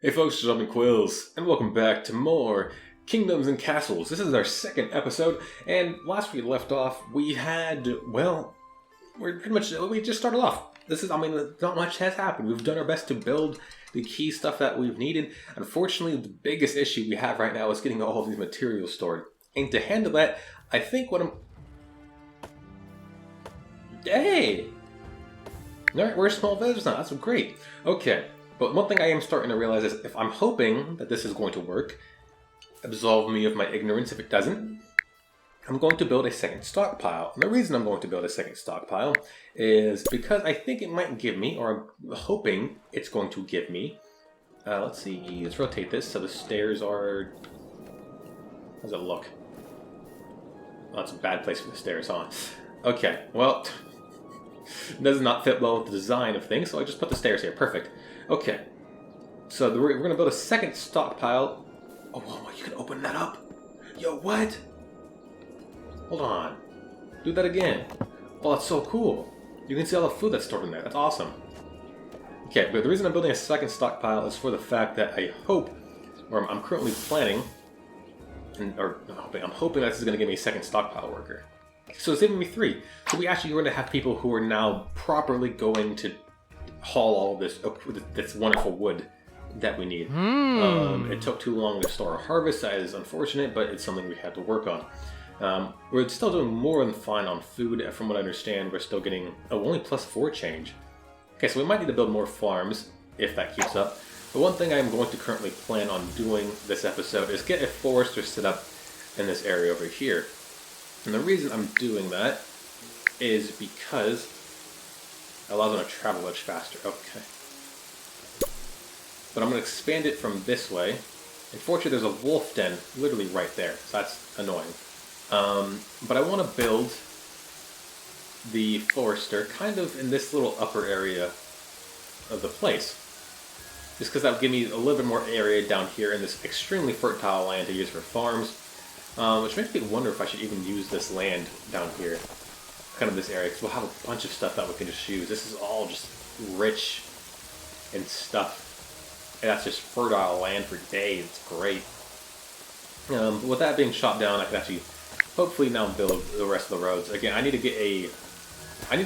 Hey folks, it's Quills, and welcome back to more Kingdoms and Castles. This is our second episode, and last we left off, we had, well, we just started off. Not much has happened. We've done our best to build the key stuff that we've needed. Unfortunately, the biggest issue we have right now is getting all of these materials stored. And to handle that, I think Hey! Alright, we're a small village now, that's great. Okay. But one thing I am starting to realize is if I'm hoping that this is going to work, absolve me of my ignorance if it doesn't, I'm going to build a second stockpile. And the reason I'm going to build a second stockpile is because I think it might give me, or I'm hoping it's going to give me, let's see, let's rotate this so the stairs are, how does it look? Oh, that's a bad place for the stairs, huh? Okay, well, it does not fit well with the design of things, so I just put the stairs here, perfect. Okay, so we're going to build a second stockpile. Oh, whoa, you can open that up. Yo, what? Hold on. Do that again. Oh, that's so cool. You can see all the food that's stored in there. That's awesome. Okay, but the reason I'm building a second stockpile is for the fact that I hope, or I'm currently planning, I'm hoping that this is going to give me a second stockpile worker. So it's giving me 3. So we actually are going to have people who are now properly going to haul all of this wonderful wood that we need. It took too long to store our harvest. That is unfortunate, but it's something we had to work on. We're still doing more than fine on food. From what I understand, we're still getting only +4 change. Okay, so we might need to build more farms if that keeps up. But one thing I'm going to currently plan on doing this episode is get a forester set up in this area over here. And the reason I'm doing that is because it allows them to travel much faster. Okay. But I'm going to expand it from this way. Unfortunately, there's a wolf den literally right there, so that's annoying. But I want to build the forester kind of in this little upper area of the place. Just because that would give me a little bit more area down here in this extremely fertile land to use for farms. Which makes me wonder if I should even use this land down here. Kind of this area, because we'll have a bunch of stuff that we can just use. This is all just rich and stuff. And that's just fertile land for days. It's great. With that being chopped down, I can actually hopefully now build the rest of the roads. Again, I need to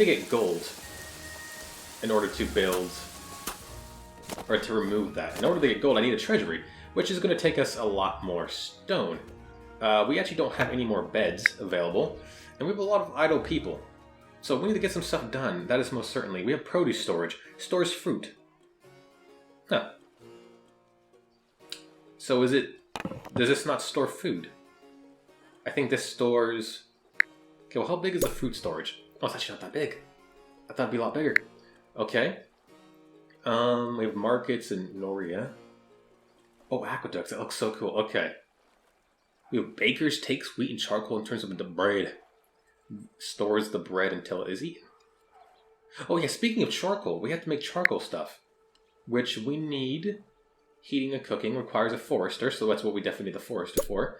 get gold in order to build, or to remove that. In order to get gold, I need a treasury, which is going to take us a lot more stone. We actually don't have any more beds available. And we have a lot of idle people. So we need to get some stuff done. That is most certainly. We have produce storage. Stores fruit. Huh. So does this not store food? I think this stores... Okay, well how big is the fruit storage? Oh, it's actually not that big. I thought it'd be a lot bigger. Okay. We have markets in Noria. Oh, aqueducts. That looks so cool. Okay. We have bakers takes wheat and charcoal and turns them into bread. Stores the bread until it is eaten. Oh yeah, speaking of charcoal, we have to make charcoal stuff. Which we need. Heating and cooking requires a forester, so that's what we definitely need the forester for.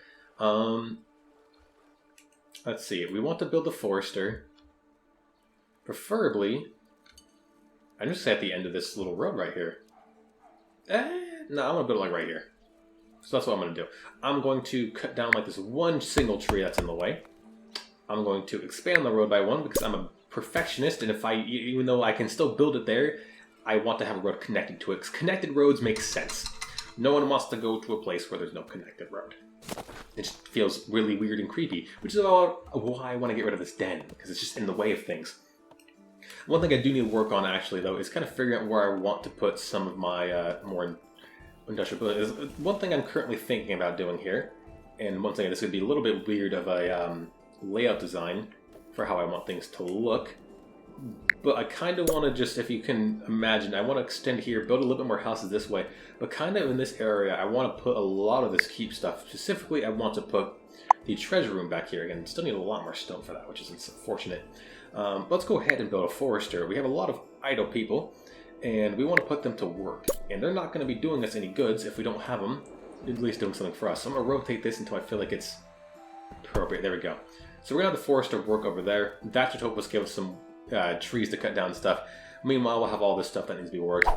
Let's see, we want to build the forester. Preferably, I'm just at the end of this little road right here. No, I'm going to build it like right here. So that's what I'm going to do. I'm going to cut down like this one single tree that's in the way. I'm going to expand the road by 1 because I'm a perfectionist, and even though I can still build it there, I want to have a road connected to it. Because connected roads make sense. No one wants to go to a place where there's no connected road. It just feels really weird and creepy, which is why I want to get rid of this den, because it's just in the way of things. One thing I do need to work on actually, though, is kind of figuring out where I want to put some of my more industrial buildings. One thing I'm currently thinking about doing here, and one thing this would be a little bit weird of a layout design for how I want things to look, but I kind of want to just, if you can imagine, I want to extend here, build a little bit more houses this way, but kind of in this area I want to put a lot of this keep stuff. Specifically, I want to put the treasure room back here. Again, still need a lot more stone for that, which is unfortunate. Let's go ahead and build a forester. We have a lot of idle people, and we want to put them to work. And they're not going to be doing us any goods if we don't have them at least doing something for us. So I'm going to rotate this until I feel like it's appropriate. There we go. So we're going to have the forester work over there. That should help us give us some trees to cut down and stuff. Meanwhile, we'll have all this stuff that needs to be worked.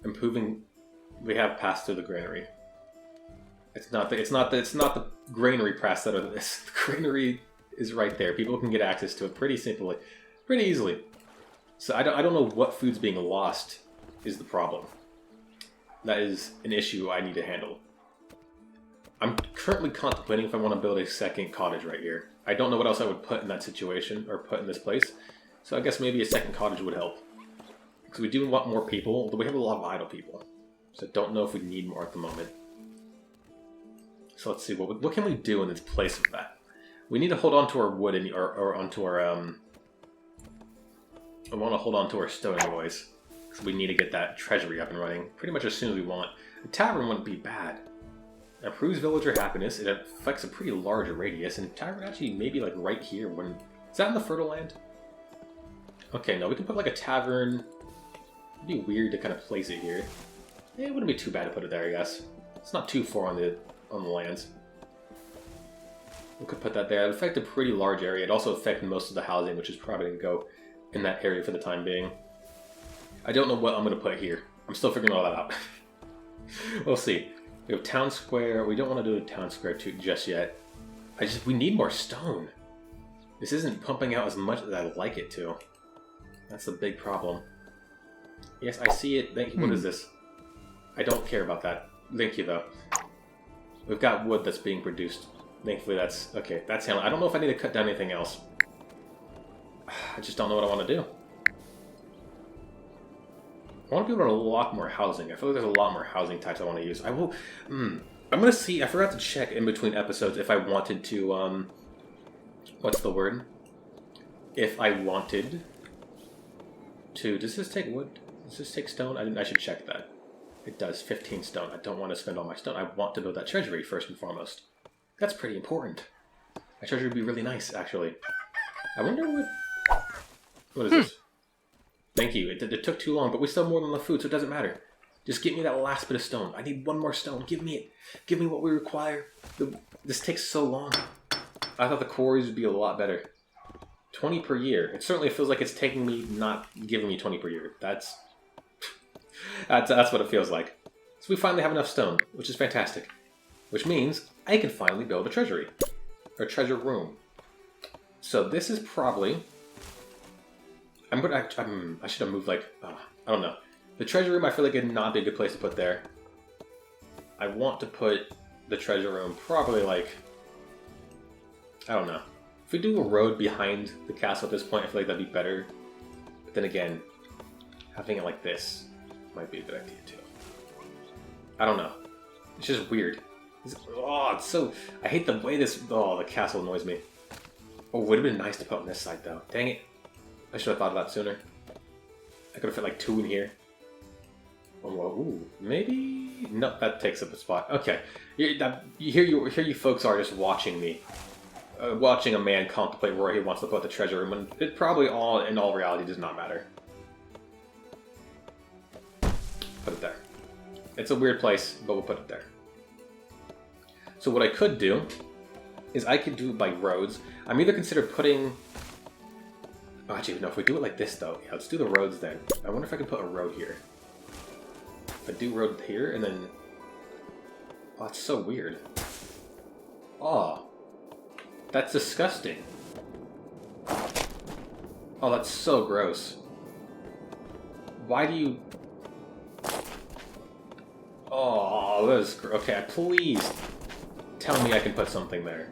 improving. We have passed through the granary. It's not the granary press that are this. The granary is right there. People can get access to it pretty simply, pretty easily. So I don't know what food's being lost is the problem. That is an issue I need to handle. I'm currently contemplating if I want to build a second cottage right here. I don't know what else I would put in that situation, or put in this place. So I guess maybe a second cottage would help. Because we do want more people, although we have a lot of idle people. So I don't know if we need more at the moment. So let's see, what can we do in this place of that? We need to hold on to our wood, or onto our, I want to hold on to our stone anyways. Because we need to get that treasury up and running pretty much as soon as we want. A tavern wouldn't be bad. Improves villager happiness. It affects a pretty large radius, and tavern actually maybe like right here. Is that in the fertile land? Okay, no, we can put like a tavern. It'd be weird to kind of place it here. It wouldn't be too bad to put it there, I guess. It's not too far on the lands. We could put that there. It'd affect a pretty large area. It'd also affect most of the housing, which is probably going to go in that area for the time being. I don't know what I'm going to put here. I'm still figuring all that out. We'll see. We have town square. We don't want to do a town square just yet. We need more stone. This isn't pumping out as much as I'd like it to. That's the big problem. Yes, I see it. Thank you. What is this? I don't care about that. Thank you, though. We've got wood that's being produced. Thankfully, that's... Okay, that's handled. I don't know if I need to cut down anything else. I just don't know what I want to do. I want to be able to unlock more housing. I feel like there's a lot more housing types I want to use. I will... I'm going to see... I forgot to check in between episodes if I wanted to... What's the word? If I wanted to... Does this take wood? Does this take stone? I should check that. It does. 15 stone. I don't want to spend all my stone. I want to build that treasury first and foremost. That's pretty important. My treasury would be really nice, actually. I wonder what... What is this? Thank you. It took too long, but we still have more than enough food, so it doesn't matter. Just give me that last bit of stone. I need one more stone. Give me it. Give me what we require. This takes so long. I thought the quarries would be a lot better. 20 per year. It certainly feels like it's taking me, not giving me 20 per year. That's what it feels like. So we finally have enough stone, which is fantastic. Which means I can finally build a treasury. Or treasure room. So this is probably... I should have moved like... I don't know. The treasure room I feel like would not be a good place to put there. I want to put the treasure room probably like... I don't know. If we do a road behind the castle at this point, I feel like that'd be better. But then again, having it like this might be a good idea too. I don't know. It's just weird. It's so... I hate the way this... the castle annoys me. Oh, it would have been nice to put on this side though. Dang it. I should have thought of that sooner. I could have fit like 2 in here. Oh, well, ooh, maybe... No, that takes up a spot. Okay. Here you folks are just watching me. Watching a man contemplate where he wants to put the treasure room, and it probably in all reality does not matter. Put it there. It's a weird place, but we'll put it there. So what I could do is I could do it by roads. I'm either consider putting... Oh, actually, no, if we do it like this, though, yeah, let's do the roads then. I wonder if I can put a road here. If I do road here, and then... Oh, that's so weird. Oh. That's disgusting. Oh, that's so gross. Why do you... Oh, that is... Okay, please tell me I can put something there.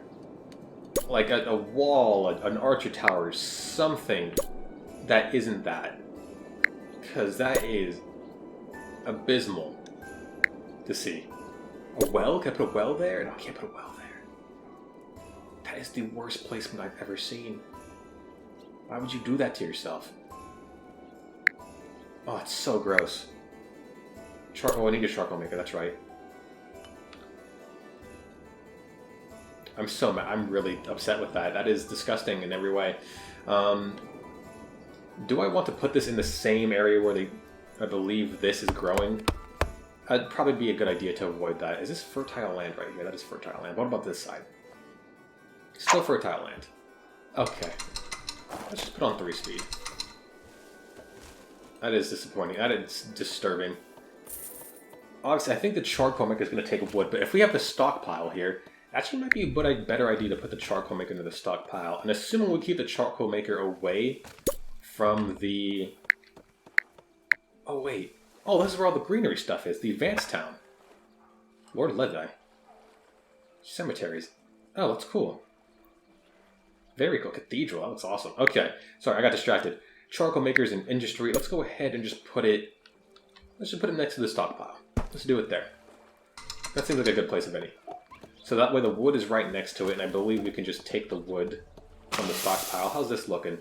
Like a wall, an archer tower, something that isn't that. Because that is abysmal to see. A well? Can I put a well there? No, I can't put a well there. That is the worst placement I've ever seen. Why would you do that to yourself? Oh, it's so gross. Oh, I need a charcoal maker, that's right. I'm so mad. I'm really upset with that. That is disgusting in every way. Do I want to put this in the same area where I believe this is growing? It'd probably be a good idea to avoid that. Is this fertile land right here? That is fertile land. What about this side? Still fertile land. Okay. Let's just put on 3 speed. That is disappointing. That is disturbing. Obviously, I think the charcoal maker is going to take wood, but if we have the stockpile here, actually might be a better idea to put the charcoal maker into the stockpile. And assuming we keep the charcoal maker away from the... Oh, wait. Oh, this is where all the greenery stuff is. The advanced town. Lord Levi. Cemeteries. Oh, that's cool. Very cool. Cathedral. That looks awesome. Okay. Sorry, I got distracted. Charcoal makers and industry. Let's go ahead and just put it... Let's just put it next to the stockpile. Let's do it there. That seems like a good place of any. So that way the wood is right next to it, and I believe we can just take the wood from the stockpile. How's this looking?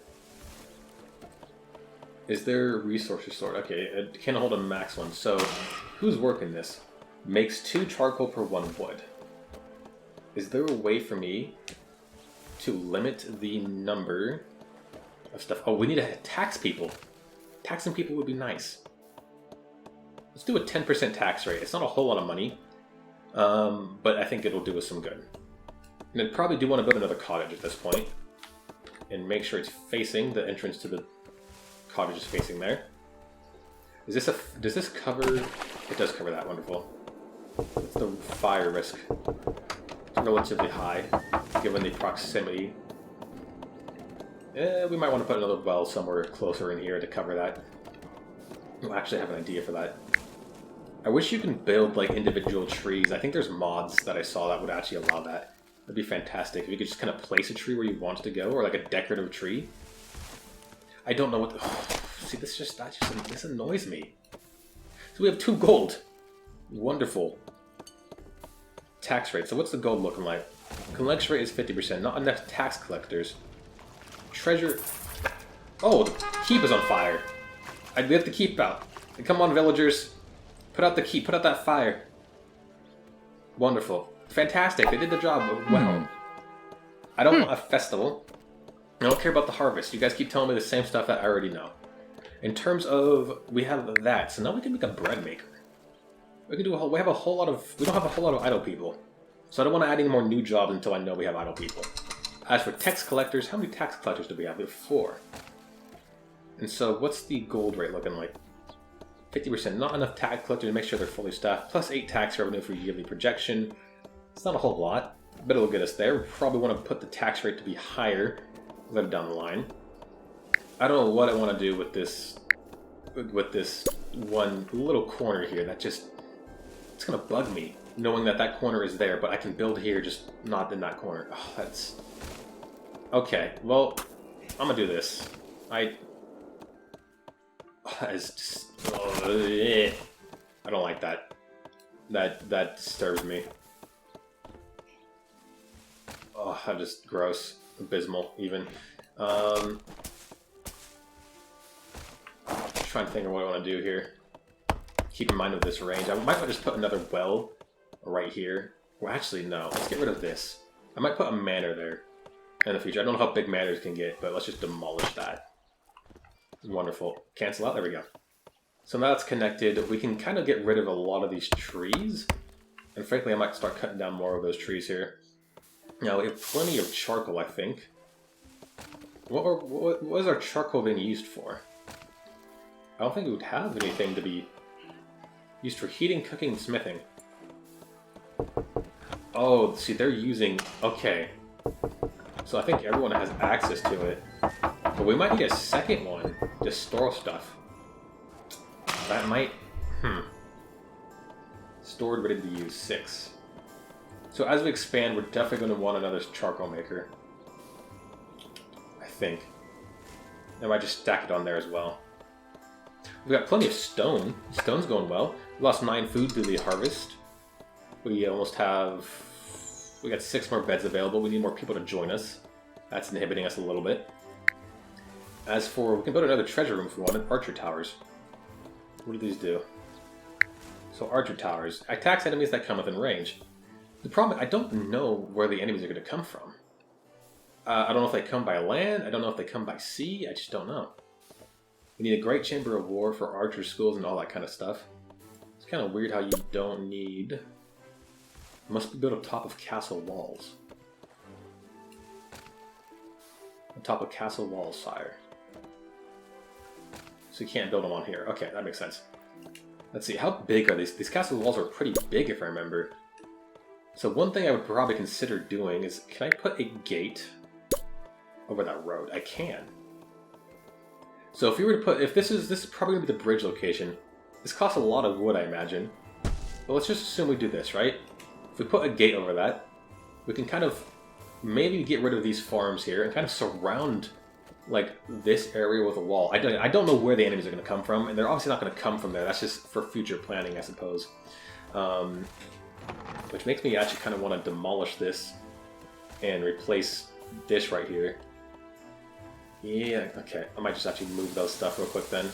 Is there resources stored? Okay, it can't hold a max one. So, who's working this? Makes 2 charcoal per 1 wood. Is there a way for me to limit the number of stuff? Oh, we need to tax people. Taxing people would be nice. Let's do a 10% tax rate. It's not a whole lot of money, but I think it'll do us some good. And I'd probably do want to build another cottage at this point, and make sure it's facing the entrance to the cottage is facing there. Is this does this cover? It does cover that. Wonderful. What's the fire risk? It's relatively high, given the proximity. We might want to put another well somewhere closer in here to cover that. We'll actually have an idea for that. I wish you can build like individual trees. I think there's mods that I saw that would actually allow that. That'd be fantastic if you could just kind of place a tree where you want it to go, or like a decorative tree. I don't know what. See, this annoys me. So we have 2 gold. Wonderful. Tax rate. So what's the gold looking like? Collection rate is 50%. Not enough tax collectors. Treasure. Oh, the keep is on fire. We have the keep out. Come on, villagers. Put out the keep. Put out that fire. Wonderful. Fantastic. They did the job well. I don't want a festival. I don't care about the harvest. You guys keep telling me the same stuff that I already know. In terms of, we have that, so now we can make a bread maker. We can do we have a whole lot of, we don't have a whole lot of idle people. So I don't want to add any more new jobs until I know we have idle people. As for tax collectors, how many tax collectors do we have? We have 4. And so what's the gold rate looking like? 50%, not enough tax collectors to make sure they're fully staffed, plus 8 tax revenue for yearly projection. It's not a whole lot, but it'll get us there. We probably want to put the tax rate to be higher later down the line. I don't know what I want to do with this one little corner here. That just, it's gonna bug me knowing that that corner is there, but I can build here, just not in that corner. Oh, that's okay. Well, I'm gonna do this. It's just, I don't like that. That disturbs me. Oh, that's just gross, abysmal, even. Trying to think of what I want to do here. Keep in mind of this range. I might just put another well right here. Well, actually, no. Let's get rid of this. I might put a manor there in the future. I don't know how big manors can get, but let's just demolish that. Wonderful. Cancel out. There we go. So now it's connected. We can kind of get rid of a lot of these trees. And frankly, I might start cutting down more of those trees here. Now, we have plenty of charcoal, I think. What was our charcoal being used for? I don't think we would have anything to be used for heating, cooking, and smithing. Oh, see, they're using... Okay. So I think everyone has access to it. But we might need a second one to store stuff. That might... Stored, ready to use, 6. So as we expand, we're definitely going to want another charcoal maker. I think. I might just stack it on there as well. We've got plenty of stone. Stone's going well. We lost 9 food through the harvest. We almost have... We got 6 more beds available. We need more people to join us. That's inhibiting us a little bit. As for... We can build another treasure room if we wanted. Archer towers. What do these do? So archer towers. I tax enemies that come within range. The problem, I don't know where the enemies are going to come from. I don't know if they come by land. I don't know if they come by sea. I just don't know. We need a great chamber of war for archer schools and all that kind of stuff. It's kind of weird how you don't need... Must be built on top of castle walls. On top of castle walls, sire. So you can't build them on here. Okay, that makes sense. Let's see, how big are these? These castle walls are pretty big, if I remember. So one thing I would probably consider doing is, can I put a gate over that road? I can. So if we were to put, if this is probably going to be the bridge location. This costs a lot of wood, I imagine. But let's just assume we do this, right? If we put a gate over that, we can kind of maybe get rid of these farms here and kind of surround like this area with a wall. I don't know where the enemies are going to come from, and they're obviously not going to come from there. That's just for future planning, I suppose. Which makes me actually kind of want to demolish this and replace this right here. Yeah, okay. I might just actually move those stuff real quick then.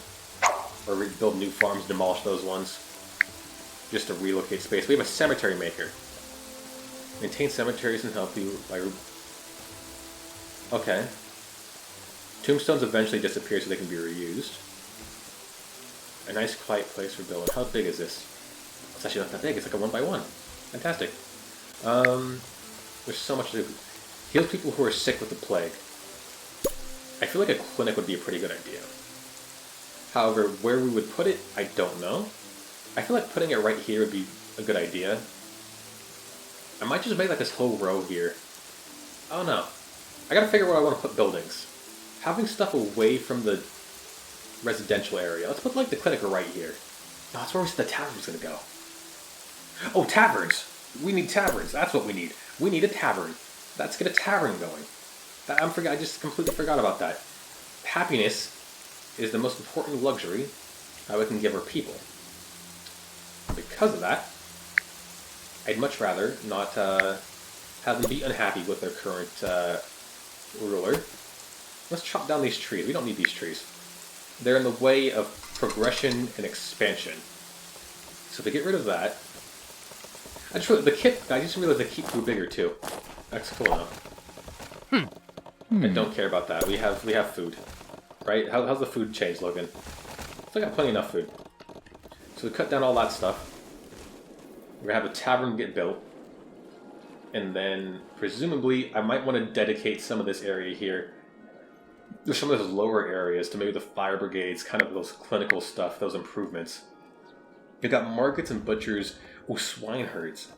Or build new farms, demolish those ones. Just to relocate space. We have a cemetery maker. Maintain cemeteries and help you by... Okay. Tombstones eventually disappear so they can be reused. A nice quiet place for building. How big is this? It's actually not that big. It's like a 1x1. Fantastic. There's so much to do. Heals people who are sick with the plague. I feel like a clinic would be a pretty good idea. However, where we would put it, I don't know. I feel like putting it right here would be a good idea. I might just make like this whole row here. I don't know. I gotta figure out where I want to put buildings. Having stuff away from the residential area. Let's put like the clinic right here. No, that's where we said the tavern's gonna go. Oh, taverns! We need taverns. That's what we need. We need a tavern. Let's get a tavern going. I just completely forgot about that. Happiness is the most important luxury that we can give our people. Because of that, I'd much rather not have them be unhappy with their current ruler. Let's chop down these trees. We don't need these trees. They're in the way of progression and expansion. So to get rid of that, I just realized the keep grew bigger too. That's cool enough. I don't care about that. We have food, right? How's the food change looking? Still got plenty enough food. So we cut down all that stuff. We're gonna have a tavern get built, and then presumably I might want to dedicate some of this area here. There's some of those lower areas to maybe the fire brigades, kind of those clinical stuff, those improvements. You've got markets and butchers. Oh, swine herds.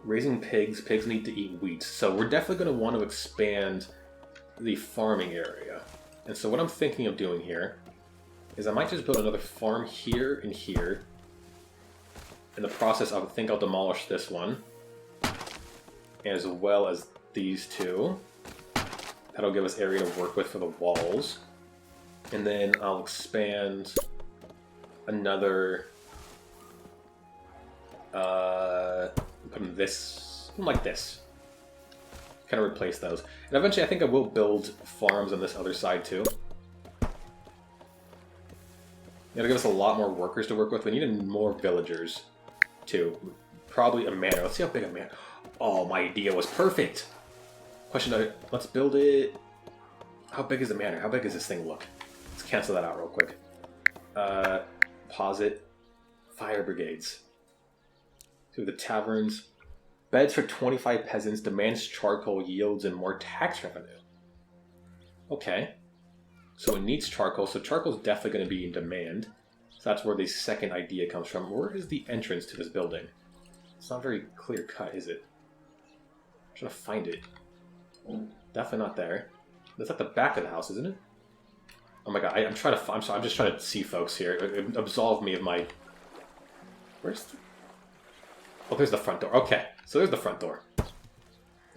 Raising pigs. Pigs need to eat wheat. So we're definitely going to want to expand the farming area. And so what I'm thinking of doing here is I might just build another farm here and here. In the process, I think I'll demolish this one. As well as these two. That'll give us area to work with for the walls. And then I'll expand another... put in this, like this. Kind of replace those. And eventually I think I will build farms on this other side too. It'll give us a lot more workers to work with. We need more villagers too. Probably a manor. Let's see how big a manor. Oh, my idea was perfect. Question, let's build it. How big is the manor? How big does this thing look? Let's cancel that out real quick. Pause it. Fire brigades. To the taverns. Beds for 25 peasants, demands charcoal, yields, and more tax revenue. Okay. So it needs charcoal, so charcoal is definitely going to be in demand. So that's where the second idea comes from. Where is the entrance to this building? It's not very clear cut, is it? I'm trying to find it. Definitely not there. That's at the back of the house, isn't it? Oh my god, I'm just trying to see folks here. Absolve me of my... Where's the... Oh, there's the front door. Okay, so there's the front door.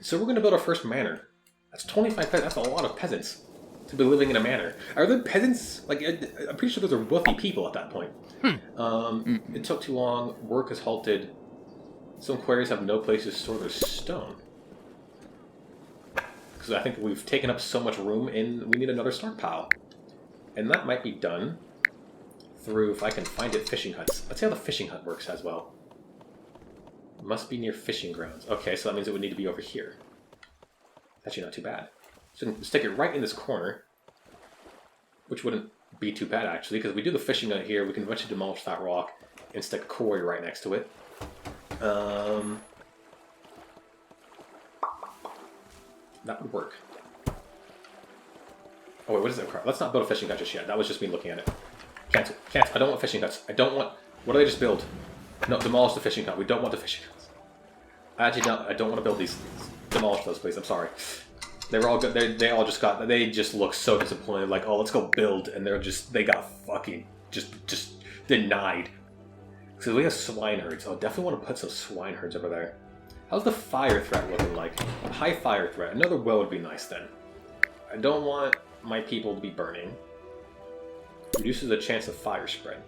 So we're going to build our first manor. That's 25 peasants. That's a lot of peasants to be living in a manor. Are there peasants? Like, I'm pretty sure those are wealthy people at that point. It took too long. Work has halted. Some quarries have no place to store their stone. Because I think we've taken up so much room and we need another stockpile. And that might be done through, if I can find it, fishing huts. Let's see how the fishing hut works as well. Must be near fishing grounds. Okay, so that means it would need to be over here. Actually, not too bad. So we can stick it right in this corner, which wouldn't be too bad, actually, because if we do the fishing hut here, we can eventually demolish that rock and stick a quarry right next to it. That would work. Oh, wait, what is that? Let's not build a fishing hut just yet. That was just me looking at it. Cancel. Cancel. I don't want fishing huts. I don't want What do they just build? No, demolish the fishing hut. We don't want the fishing huts. Actually, no, I don't want to build these things. Demolish those, please. I'm sorry. They were all good. They just look so disappointed. Like, oh, let's go build, and they got fucking just denied. So we have swine herds. Oh, definitely want to put some swine herds over there. How's the fire threat looking like? High fire threat. Another well would be nice then. I don't want my people to be burning. Reduces the chance of fire spread.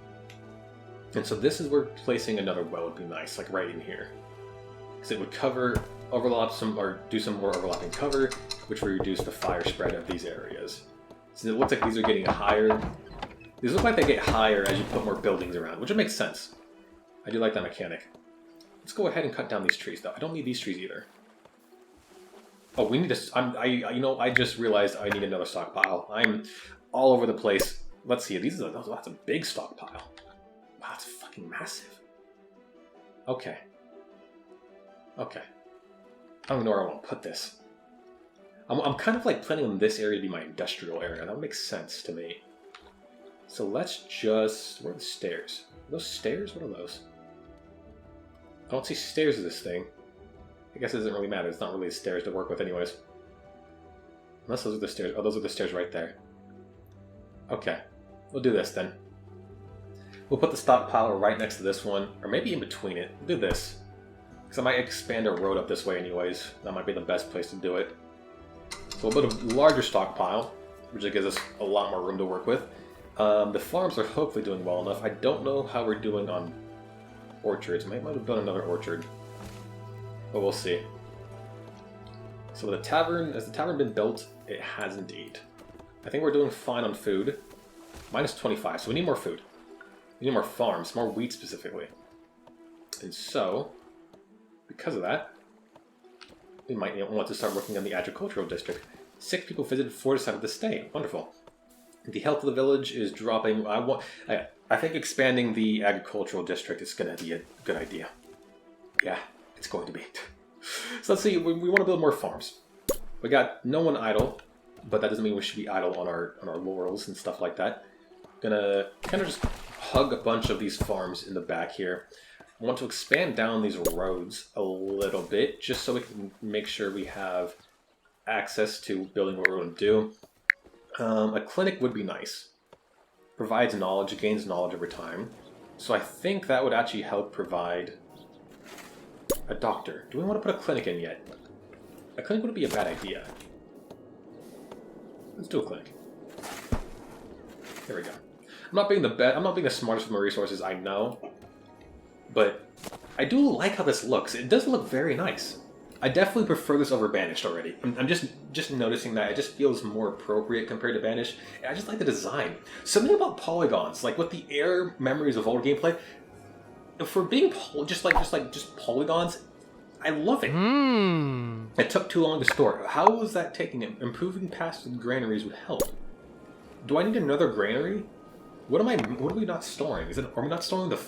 And so this is where placing another well would be nice, like right in here. Because it would overlap some, or do some more overlapping cover, which would reduce the fire spread of these areas. So it looks like these are getting higher. These look like they get higher as you put more buildings around, which would make sense. I do like that mechanic. Let's go ahead and cut down these trees, though. I don't need these trees either. Oh, we need to... you know, I just realized I need another stockpile. I'm all over the place. Let's see. That's a big stockpile. Wow, it's fucking massive. Okay. Okay. I don't know where I want to put this. I'm kind of like planning on this area to be my industrial area. That would make sense to me. So let's just... Where are the stairs? Are those stairs? What are those? I don't see stairs in this thing. I guess it doesn't really matter. It's not really stairs to work with anyways. Unless those are the stairs. Oh, those are the stairs right there. Okay. We'll do this then. We'll put the stockpile right next to this one. Or maybe in between it. We'll do this. Because I might expand a road up this way anyways. That might be the best place to do it. So we'll put a larger stockpile, which gives us a lot more room to work with. The farms are hopefully doing well enough. I don't know how we're doing on orchards. Might have built another orchard. But we'll see. So the tavern, has the tavern been built? It has indeed. I think we're doing fine on food. Minus 25, so we need more food. We need more farms, more wheat specifically. And so, because of that, we might want to start working on the agricultural district. 6 people visited, 4 decided to stay. Wonderful. The health of the village is dropping. I think expanding the agricultural district is going to be a good idea. Yeah, it's going to be. So let's see, we want to build more farms. We got no one idle, but that doesn't mean we should be idle on our laurels and stuff like that. Gonna kind of just hug a bunch of these farms in the back here. I want to expand down these roads a little bit, just so we can make sure we have access to building what we're going to do. A clinic would be nice. Provides knowledge, gains knowledge over time. So I think that would actually help provide a doctor. Do we want to put a clinic in yet? A clinic wouldn't be a bad idea. Let's do a clinic. There we go. I'm not being the smartest with my resources, I know. But I do like how this looks. It does look very nice. I definitely prefer this over Banished already. I'm just noticing that it just feels more appropriate compared to Banished. I just like the design. Something about polygons, like with the air memories of old gameplay, for being just polygons, I love it. It took too long to store. How was that taking it? Improving past the granaries would help. Do I need another granary? What are we not storing? Are we not storing the...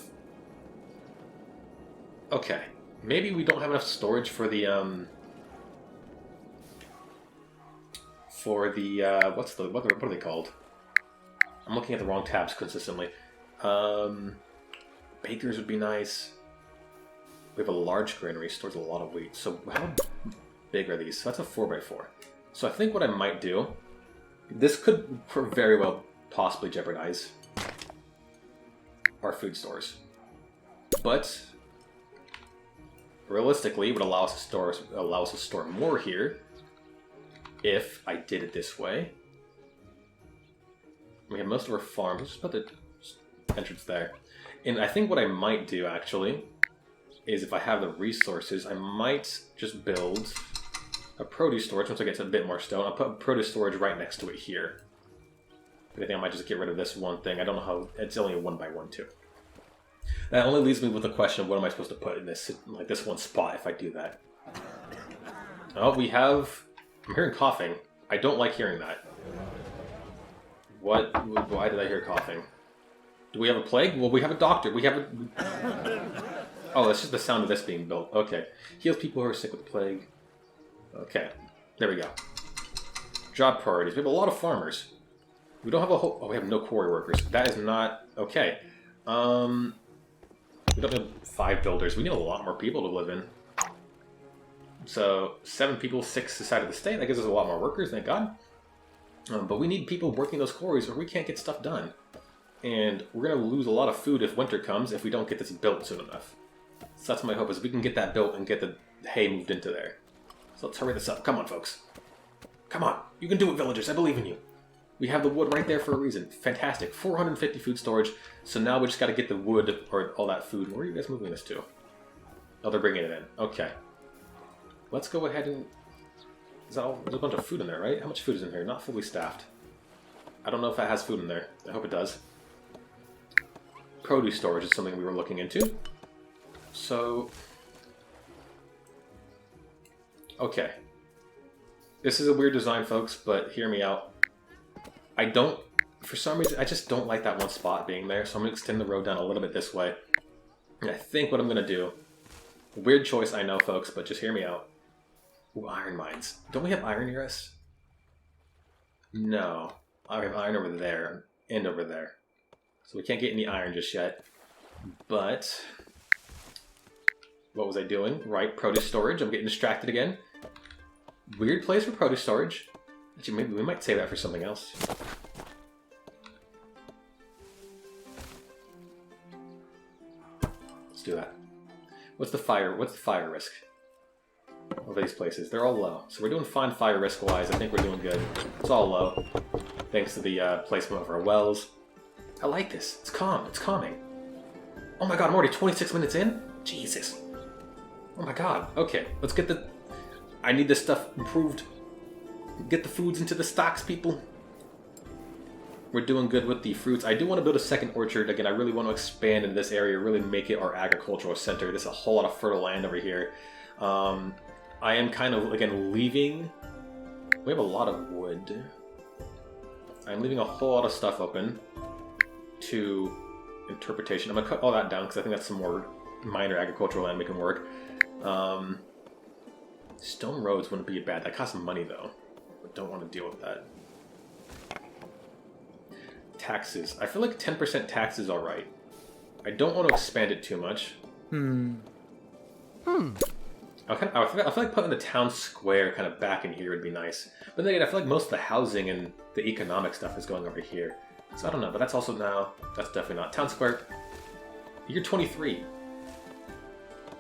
Okay. Maybe we don't have enough storage for the, what are they called? I'm looking at the wrong tabs consistently. Bakers would be nice. We have a large granary, stores a lot of wheat. So how big are these? So that's a 4x4. So I think what I might do, this could very well possibly jeopardize our food stores. But realistically, it would allow us to store more here if I did it this way. We have most of our farms. Let's just put the entrance there. And I think what I might do, actually, is if I have the resources, I might just build a produce storage. Once I get to a bit more stone, I'll put produce storage right next to it here. I think I might just get rid of this one thing. I don't know how... It's only a 1x1 too. That only leaves me with the question of what am I supposed to put in this, like this one spot if I do that. Oh, we have... I'm hearing coughing. I don't like hearing that. What? Why did I hear coughing? Do we have a plague? Well, we have a doctor. We have a... Oh, that's just the sound of this being built. Okay. Heals people who are sick with the plague. Okay. There we go. Job priorities. We have a lot of farmers. We don't have a whole... Oh, we have no quarry workers. That is not... Okay. We don't need 5 builders. We need a lot more people to live in. So 7 people, 6 decided to stay. That gives us a lot more workers, thank God. But we need people working those quarries or we can't get stuff done. And we're going to lose a lot of food if winter comes if we don't get this built soon enough. So that's my hope, is we can get that built and get the hay moved into there. So let's hurry this up. Come on, folks. Come on. You can do it, villagers. I believe in you. We have the wood right there for a reason. Fantastic. 450 food storage. So now we just got to get the wood or all that food. Where are you guys moving this to? Oh, they're bringing it in. Okay. Let's go ahead and... Is that all? There's a bunch of food in there, right? How much food is in here? Not fully staffed. I don't know if that has food in there. I hope it does. Produce storage is something we were looking into. So... Okay. This is a weird design, folks, but hear me out. I don't... For some reason, I just don't like that one spot being there, so I'm going to extend the road down a little bit this way. And I think what I'm going to do... Weird choice, I know, folks, but just hear me out. Ooh, iron mines. Don't we have iron near us? No. I have iron over there and over there. So we can't get any iron just yet. But... What was I doing? Right, produce storage. I'm getting distracted again. Weird place for produce storage. Actually, maybe we might save that for something else. Let's do that. What's the fire risk over these places? They're all low. So we're doing fine fire risk-wise. I think we're doing good. It's all low. Thanks to the placement of our wells. I like this. It's calm. It's calming. Oh my god, I'm already 26 minutes in? Jesus. Oh my god. Okay, let's get the... I need this stuff improved. Get the foods into the stocks, people. We're doing good with the fruits. I do want to build a second orchard. Again, I really want to expand in this area, really make it our agricultural center. There's a whole lot of fertile land over here. I am kind of, again, leaving... We have a lot of wood. I'm leaving a whole lot of stuff open to interpretation. I'm going to cut all that down because I think that's some more minor agricultural land we can work. Stone roads wouldn't be bad. That costs some money, though. I don't want to deal with that. Taxes. I feel like 10% tax is alright. I don't want to expand it too much. I feel like putting the town square kind of back in here would be nice. But then again, I feel like most of the housing and the economic stuff is going over here. So I don't know, but that's also now... That's definitely not. Town square. Year 23.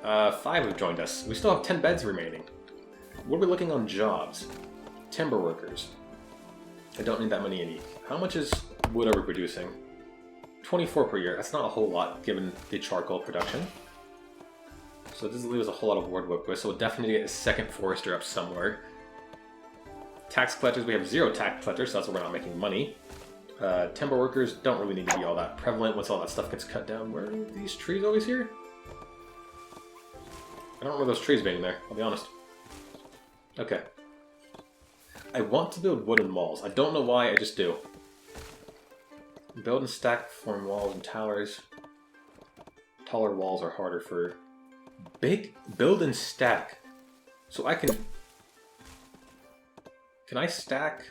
5 have joined us. We still have 10 beds remaining. What are we looking on jobs? Timber workers. I don't need that many any. How much is wood are we producing? 24 per year. That's not a whole lot given the charcoal production. So this leaves a whole lot of wood work with, so we'll definitely get a second forester up somewhere. Tax collectors, we have 0 tax collectors, so that's why we're not making money. Timber workers don't really need to be all that prevalent once all that stuff gets cut down. Where are these trees always here? I don't remember those trees being there, I'll be honest. Okay. I want to build wooden walls. I don't know why, I just do. Build and stack form walls and towers. Taller walls are harder for... Build and stack. So I can... Can I stack?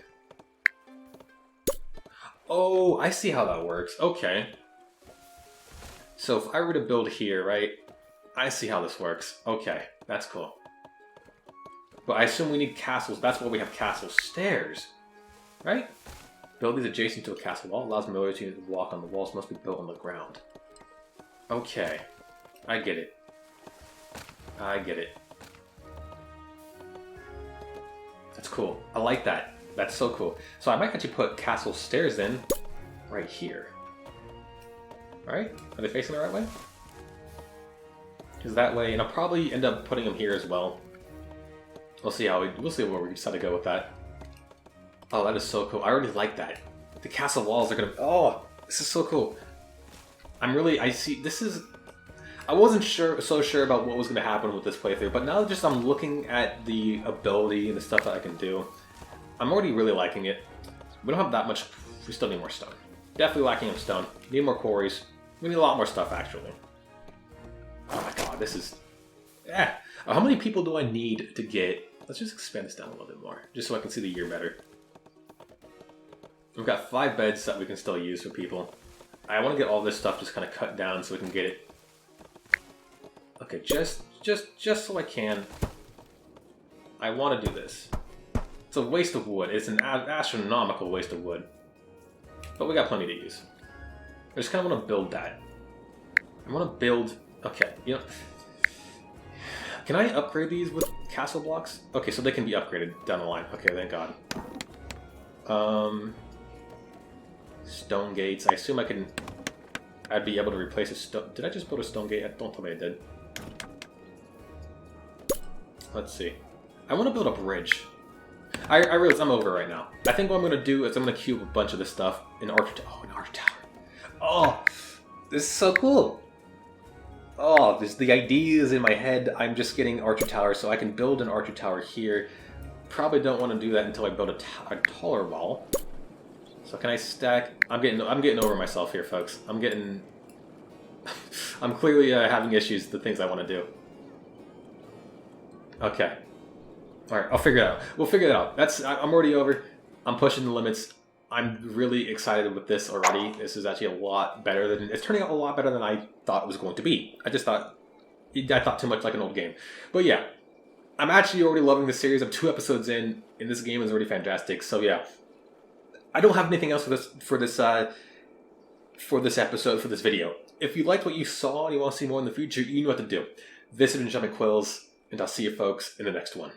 Oh, I see how that works. Okay. So if I were to build here, right? I see how this works. Okay, that's cool. But I assume we need castles. That's why we have castle stairs. Right? Buildings adjacent to a castle wall allows millers to walk on the walls must be built on the ground. Okay. I get it. I get it. That's cool. I like that. That's so cool. So I might actually put castle stairs in right here. Alright? Are they facing the right way? Because that way, and I'll probably end up putting them here as well. We'll see we'll see where we decide to go with that. Oh, that is so cool. I already like that. The castle walls are gonna... Oh, this is so cool. I wasn't so sure about what was going to happen with this playthrough, but now just I'm looking at the ability and the stuff that I can do. I'm already really liking it. We don't have that much... We still need more stone. Definitely lacking in stone. Need more quarries. We need a lot more stuff, actually. Oh my god, this is... Yeah. How many people do I need to get... Let's just expand this down a little bit more, just so I can see the year better. We've got 5 beds that we can still use for people. I want to get all this stuff just kind of cut down so we can get it Okay, just so I can. I want to do this. It's a waste of wood. It's an astronomical waste of wood. But we got plenty to use. I just kind of want to build that. I want to build... Okay, you know... Can I upgrade these with castle blocks? Okay, so they can be upgraded down the line. Okay, thank God. Stone gates. I assume I'd be able to replace a stone... Did I just build a stone gate? Don't tell me I did. Let's see. I want to build a bridge. I realize I'm over right now. I think what I'm going to do is I'm going to cube a bunch of this stuff in Archer... Oh, an Archer Tower. Oh, this is so cool. Oh, the ideas in my head. I'm just getting Archer Tower so I can build an Archer Tower here. Probably don't want to do that until I build a taller wall. So can I stack... I'm getting over myself here, folks. I'm clearly having issues with the things I want to do. Okay. Alright, I'll figure it out. We'll figure it out. I'm already over. I'm pushing the limits. I'm really excited with this already. This is actually a lot better than... It's turning out a lot better than I thought it was going to be. I thought too much like an old game. But yeah, I'm actually already loving this series. I'm 2 episodes in, and this game is already fantastic. So yeah, I don't have anything else for this episode, for this video. If you liked what you saw and you want to see more in the future, you know what to do. This has been Jumping Quills, and I'll see you folks in the next one.